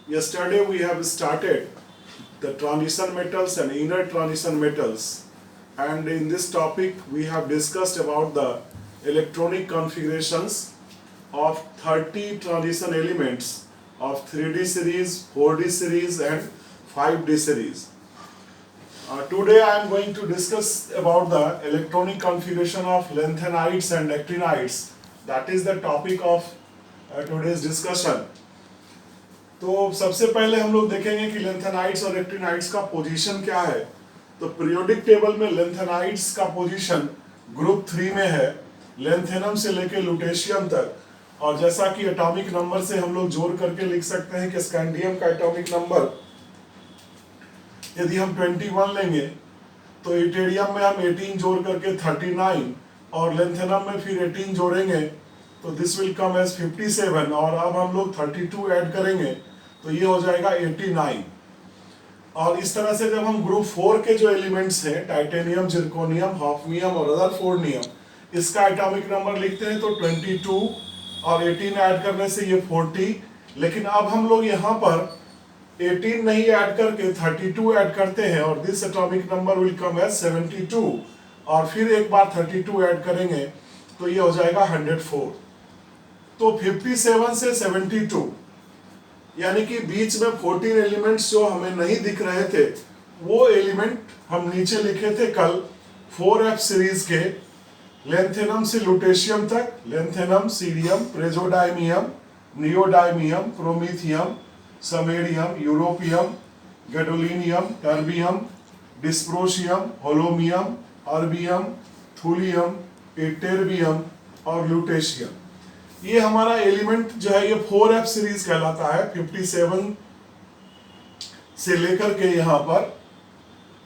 Yesterday we have started the transition metals and inner transition metals, and in this topic we have discussed about the electronic configurations of 30 transition elements of 3D series, 4D series and 5D series. Today I am going to discuss about the electronic configuration of lanthanides and actinides. That is the topic of today's discussion. तो सबसे पहले हम लोग देखेंगे कि lanthanides और actinides का position क्या है। तो पीरियोडिक टेबल में लेंथेनाइड्स का पोजीशन ग्रुप 3 में है, लेंथेनम से लेकर लुटेशियम तक। और जैसा कि एटॉमिक नंबर से हम लोग जोड़ करके लिख सकते हैं कि स्कैंडियम का एटॉमिक नंबर यदि हम 21 लेंगे तो इटेरियम में हम 18 जोड़ करके 39 और लेंथेनम में फिर 18 जोड़ेंगे तो दिस विल कम एज 57 और अब हम लोग 32 ऐड करेंगे तो ये हो जाएगा 89। और इस तरह से जब हम ग्रुप 4 के जो एलिमेंट्स हैं टाइटेनियम, जिरकोनियम, हॉफनियम और अदर फोर्नियम, इसका एटॉमिक नंबर लिखते हैं तो 22 और 18 ऐड करने से ये 40। लेकिन अब हम लोग यहाँ पर 18 नहीं ऐड करके 32 ऐड करते हैं और this atomic number will come as 72 और फिर एक बार 32 ऐड करेंगे तो ये हो जाएगा 104। तो 57 से 72 यानी कि बीच में 14 एलिमेंट्स जो हमें नहीं दिख रहे थे वो एलिमेंट हम नीचे लिखे थे कल 4F सीरीज के लेंथेनम से लुटेशियम तक, lanthanum, cerium, praseodymium, neodymium, promethium, samarium, europium, gadolinium, terbium, dysprosium, holmium, erbium, thulium, ytterbium और लुटेशियम। ये हमारा एलिमेंट जो है ये 4F सीरीज कहलाता है। 57 से लेकर के यहाँ पर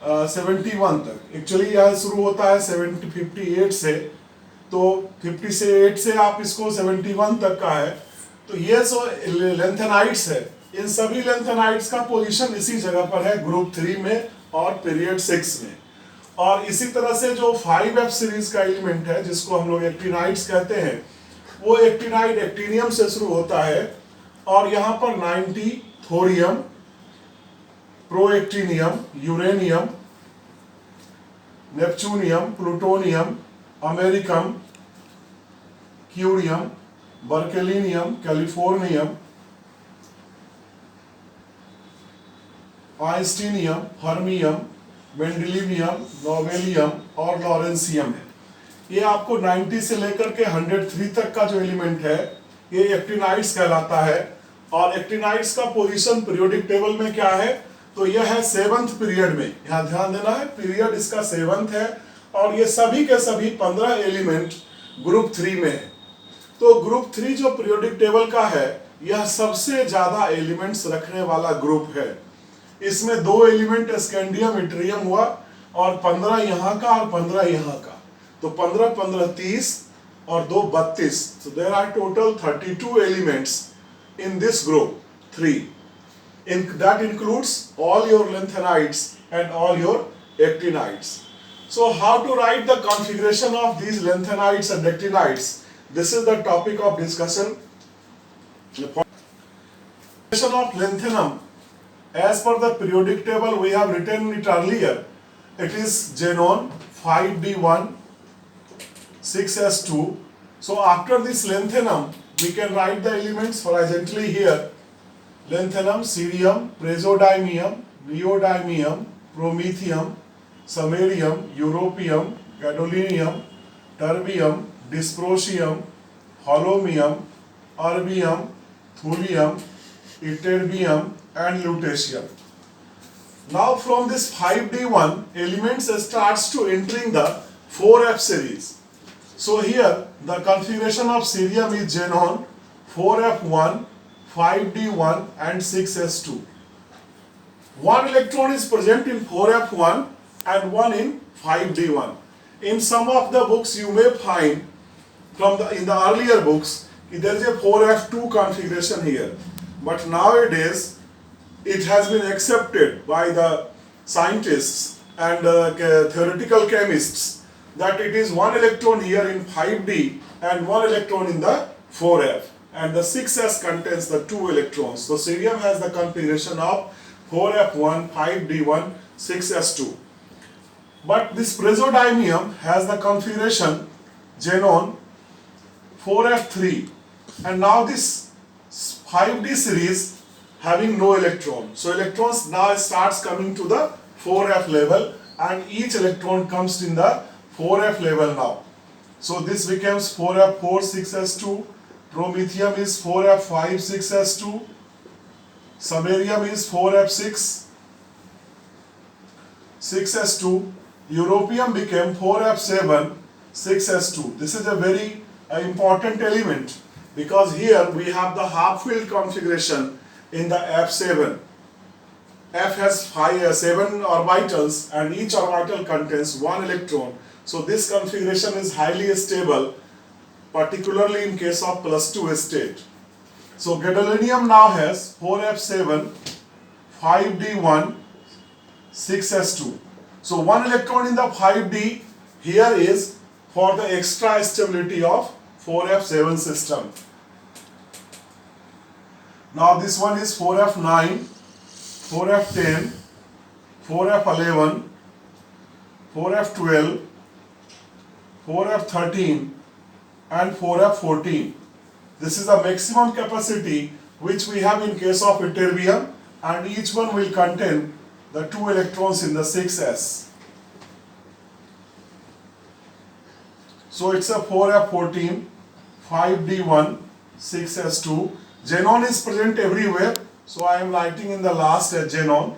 71 तक। एक्चुअली यह शुरू होता है 58 से, तो 58 से आप इसको 71 तक का है। तो ये जो लेंथेनाइड्स है इन सभी लेंथेनाइड्स का पोजीशन इसी जगह पर है ग्रुप 3 में और पीरियड 6 में। और इसी तरह से जो 5F सीरीज का एलिमेंट है जिसको हम लोग एक्टिनाइड्स कहते हैं, वो एक्टिनाइड एक्टिनियम से शुरू होता है और यहाँ पर 90 thorium, protactinium, uranium, neptunium, plutonium, americium, curium, berkelium, californium, einsteinium, fermium, mendelevium, nobelium और लॉरेंसियम है। ये आपको 90 से लेकर के 103 तक का जो एलिमेंट है ये एक्टिनाइड्स कहलाता है। और एक्टिनाइड्स का पोजीशन पीरियोडिक टेबल में क्या है, तो यह है 7th पीरियड में। यहाँ ध्यान देना है, पीरियड इसका 7th है और ये सभी के सभी 15 एलिमेंट ग्रुप 3 में है। तो ग्रुप 3 जो पीरियोडिक टेबल का है यह सबसे ज्यादा एलिमेंट्स रखने वाला ग्रुप है। इसमें 2 एलिमेंट स्कैंडियम, इट्रियम हुआ और 15 यहाँ का और 15 यहाँ का, तो 15 15 30 और 2 32। So there are total 32 elements in this group 3. That includes all your lanthanides and all your actinides. So how to write the configuration of these lanthanides and actinides? This is the topic of discussion. The configuration of lanthanum, as per the periodic table we have written it earlier, it is xenon 5d1 6s2. So after this lanthanum we can write the elements horizontally here: lanthanum, cerium, praseodymium, neodymium, promethium, samarium, europium, gadolinium, terbium, dysprosium, holomium, erbium, thulium, ytterbium and lutetium. Now from this 5d1 elements starts to entering the 4F series. So here the configuration of cerium is xenon 4F1, 5d1 and 6s2. One electron is present in 4F1 and one in 5d1. In some of the books you may find in the earlier books there is a 4F2 configuration here, but nowadays it has been accepted by the scientists and theoretical chemists that it is one electron here in 5d and one electron in the 4F. and the 6s contains the 2 electrons. So cerium has the configuration of 4f1, 5d1, 6s2. But this praseodymium has the configuration xenon 4f3, and now this 5d series having no electron. So electrons now starts coming to the 4f level, and each electron comes in the 4f level now. So this becomes 4f4, 6s2, promethium is 4f5, 6s2, samarium is 4f6, 6s2, europium became 4f7, 6s2. This is a very important element, because here we have the half filled configuration in the f7. F has 7 orbitals, and each orbital contains 1 electron. So this configuration is highly stable, particularly in case of +2 state. So gadolinium now has 4f7, 5d1, 6s2. So 1 electron in the 5d here is for the extra stability of 4f7 system. Now this one is 4f9, 4f10, 4f11, 4f12, 4f13 and 4f14. This is the maximum capacity which we have in case of ytterbium, and each one will contain the 2 electrons in the 6s. So it's a 4f14, 5d1, 6s2. Xenon is present everywhere, so I am writing in the last as xenon.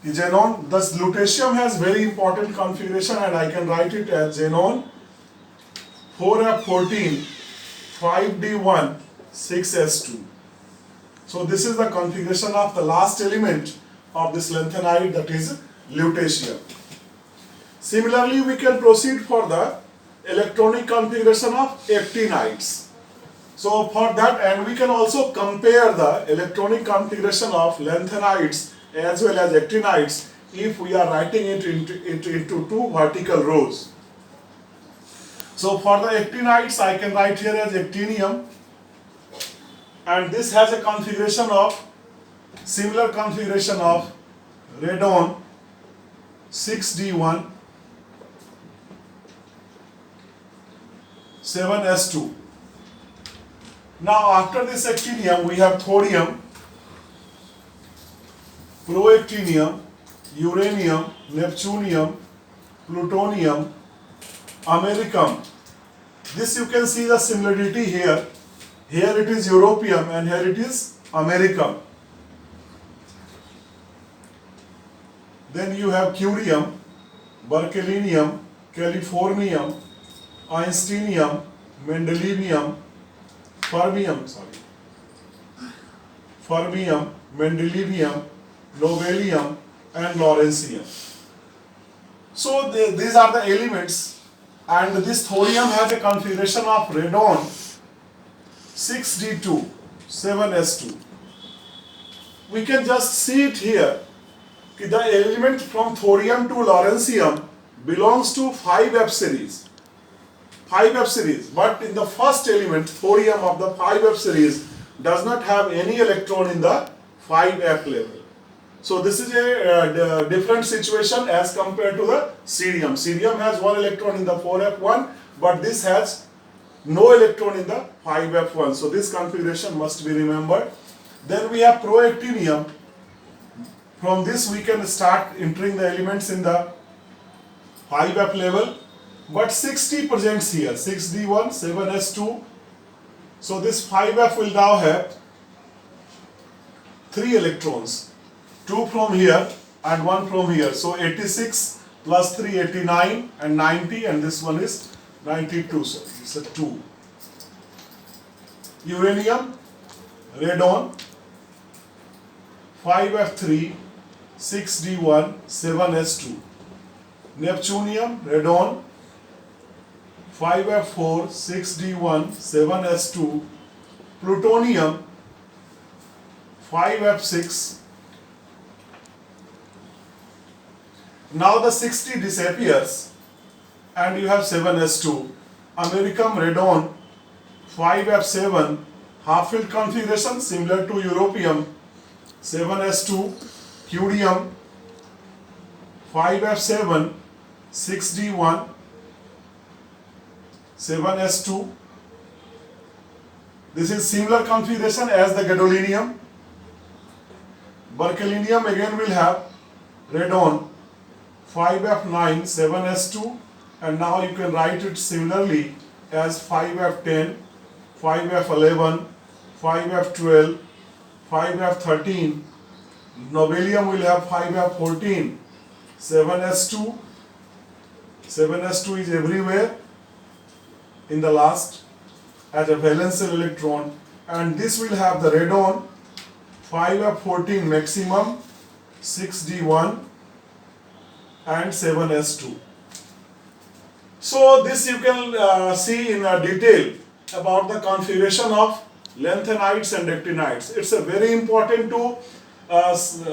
Xenon, thus lutetium has very important configuration, and I can write it as xenon 4f14, 5d1, 6s2. So this is the configuration of the last element of this lanthanide, that is lutetium. Similarly, we can proceed for the electronic configuration of actinides. So for that, and we can also compare the electronic configuration of lanthanides as well as actinides if we are writing it into 2 vertical rows. So for the actinides, I can write here as actinium, and this has a configuration of similar configuration of radon 6d1, 7s2. Now after this actinium we have thorium, proactinium, uranium, neptunium, plutonium, americium. This you can see the similarity here. Here it is europium and here it is americium. Then you have curium, berkelium, californium, einsteinium, mendelevium, fermium, mendelevium, nobelium and lawrencium. So these are the elements, and this thorium has a configuration of radon 6d2, 7s2. We can just see it here. The element from thorium to lawrencium belongs to 5f series. 5f series, but in the first element, thorium of the 5f series does not have any electron in the 5f level. So this is a different situation as compared to the cerium. Cerium has 1 electron in the 4f1, but this has no electron in the 5f1. So this configuration must be remembered. Then we have proactinium. From this we can start entering the elements in the 5f level. But 6d presents here, 6d1, 7s2. So this 5f will now have 3 electrons, 2 from here and 1 from here. So 86 plus 3, 89 and 90, and this one is 92, so it's a 2. Uranium, radon, 5f3, 6d1, 7s2. Neptunium, radon, 5f4, 6d1, 7s2, plutonium, 5f6. Now the 60 disappears and you have 7s2. Americium, radon, 5f7, half filled configuration similar to europium, 7s2, curium, 5f7, 6d1, 7s2. This is similar configuration as the gadolinium. Berkelium again will have radon, 5f9, 7s2, and now you can write it similarly as 5f10, 5f11, 5f12, 5f13. Nobelium will have 5f14, 7s2. 7s2 is everywhere in the last as a valence electron, and this will have the radon, 5f14 maximum, 6d1 and 7s2. So this you can see in detail about the configuration of lanthanides and actinides. It's a very important to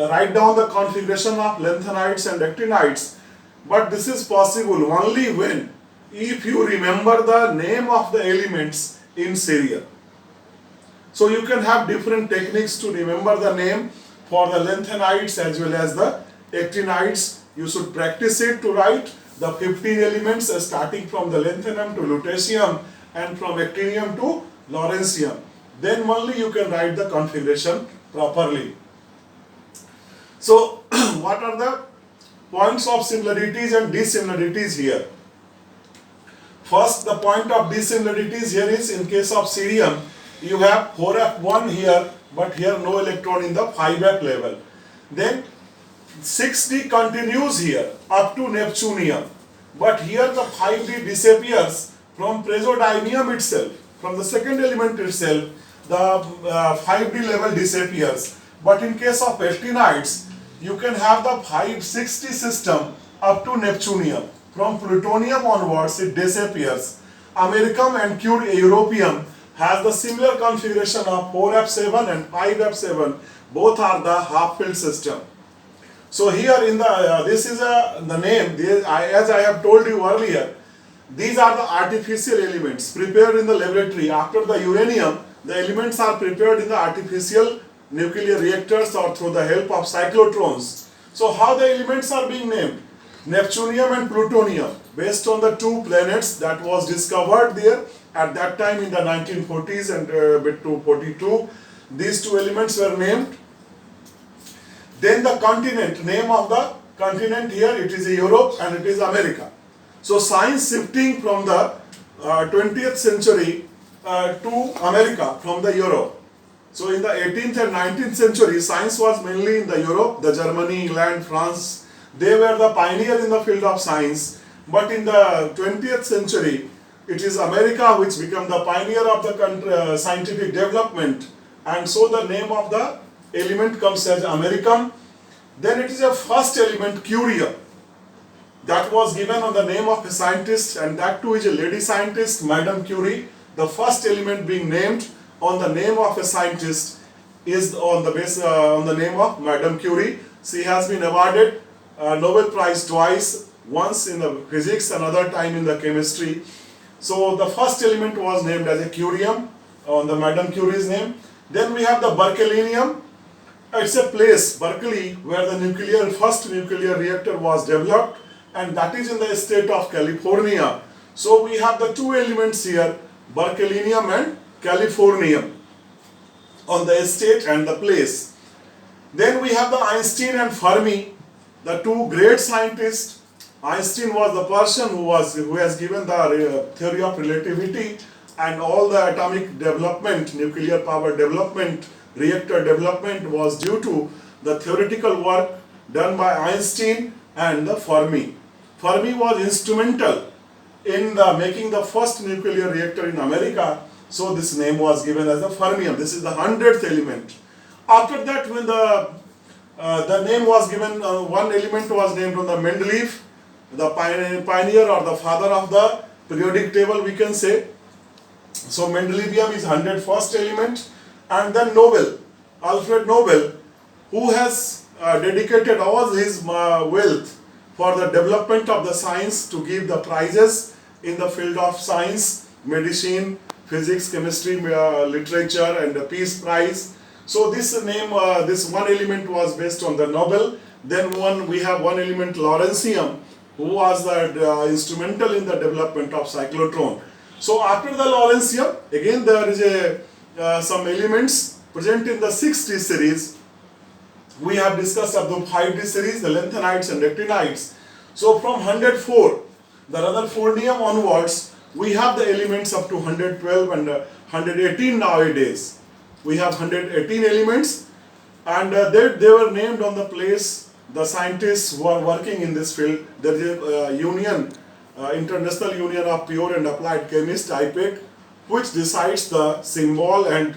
write down the configuration of lanthanides and actinides, but this is possible only when if you remember the name of the elements in serial. So you can have different techniques to remember the name for the lanthanides as well as the actinides. You should practice it to write the 15 elements starting from the lanthanum to lutetium and from actinium to lawrencium. Then only you can write the configuration properly. So what are the points of similarities and dissimilarities here? First, the point of dissimilarities here is in case of cerium, you have 4f1 here, but here no electron in the 5f level. Then 6d continues here up to neptunium, but here the 5d disappears from praseodymium itself, from the second element itself, the 5d level disappears. But in case of actinides, you can have the 560 system up to neptunium. From plutonium onwards, it disappears. Americum and europium has the similar configuration of 4f7 and 5f7. Both are the half-filled system. So here in the this is the name. As I have told you earlier, these are the artificial elements prepared in the laboratory. After the uranium, the elements are prepared in the artificial nuclear reactors or through the help of cyclotrons. So how the elements are being named? Neptunium and plutonium, based on the two planets that was discovered there at that time in the 1940s and bit to 42. These two elements were named. Then the continent, name of the continent here, it is Europe and it is America. So science shifting from the 20th century to America from the Europe. So in the 18th and 19th century, science was mainly in the Europe, the Germany, England, France. They were the pioneer in the field of science. But in the 20th century, it is America which became the pioneer of the scientific development. And so the name of the element comes as Americum. Then it is a first element, curium. That was given on the name of a scientist, and that too is a lady scientist, Madame Curie. The first element being named on the name of a scientist is on the name of Madame Curie. She has been awarded Nobel Prize twice, once in the physics, another time in the chemistry. So the first element was named as a curium on the Madame Curie's name. Then we have the berkelium. It's a place, Berkeley, where the first nuclear reactor was developed, and that is in the state of California. So we have the two elements here, berkelium and californium, on the state and the place. Then we have the Einstein and Fermi, the two great scientists. Einstein was the person who has given the theory of relativity, and all the atomic development, nuclear power development, reactor development was due to the theoretical work done by Einstein and the Fermi. Fermi was instrumental in making the first nuclear reactor in America, so this name was given as the fermium. This is the 100th element. After that, when the name was given, one element was named on the Mendeleev, the pioneer or the father of the periodic table, we can say. So Mendelevium is 101st element. And then Nobel, Alfred Nobel, who has dedicated all his wealth for the development of the science to give the prizes in the field of science, medicine, physics, chemistry, literature, and the Peace Prize. So this name, this one element was based on the Nobel. Then we have one element, Lawrencium, who was the instrumental in the development of cyclotron. So after the Lawrencium, again there is some elements present in the 6D series. We have discussed of the 5D series, the lanthanides and actinides. So from 104, the Rutherfordium onwards, we have the elements up to 112 and 118 nowadays. We have 118 elements, and they were named on the place the scientists who are working in this field. There is a union, International Union of Pure and Applied Chemists, IPAC, which decides the symbol and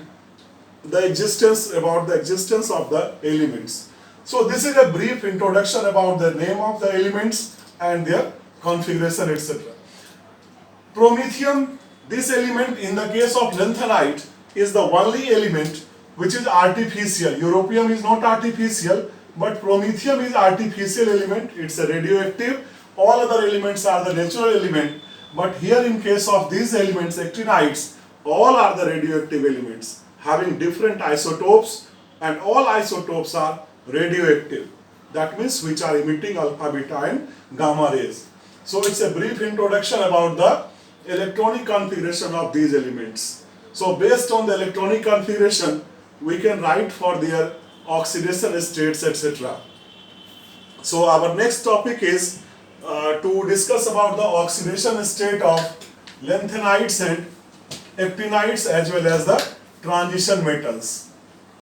the existence, about the existence of the elements. So this is a brief introduction about the name of the elements and their configuration, etc. Promethium, this element in the case of lanthanide is the only element which is artificial. Europium is not artificial, but promethium is artificial element. It's a radioactive. All other elements are the natural element, but here in case of these elements, actinides, all are the radioactive elements having different isotopes, and all isotopes are radioactive. That means which are emitting alpha, beta and gamma rays. So it's a brief introduction about the electronic configuration of these elements. So based on the electronic configuration, we can write for their oxidation states, etc. So our next topic is to discuss about the oxidation state of lanthanides and actinides as well as the transition metals.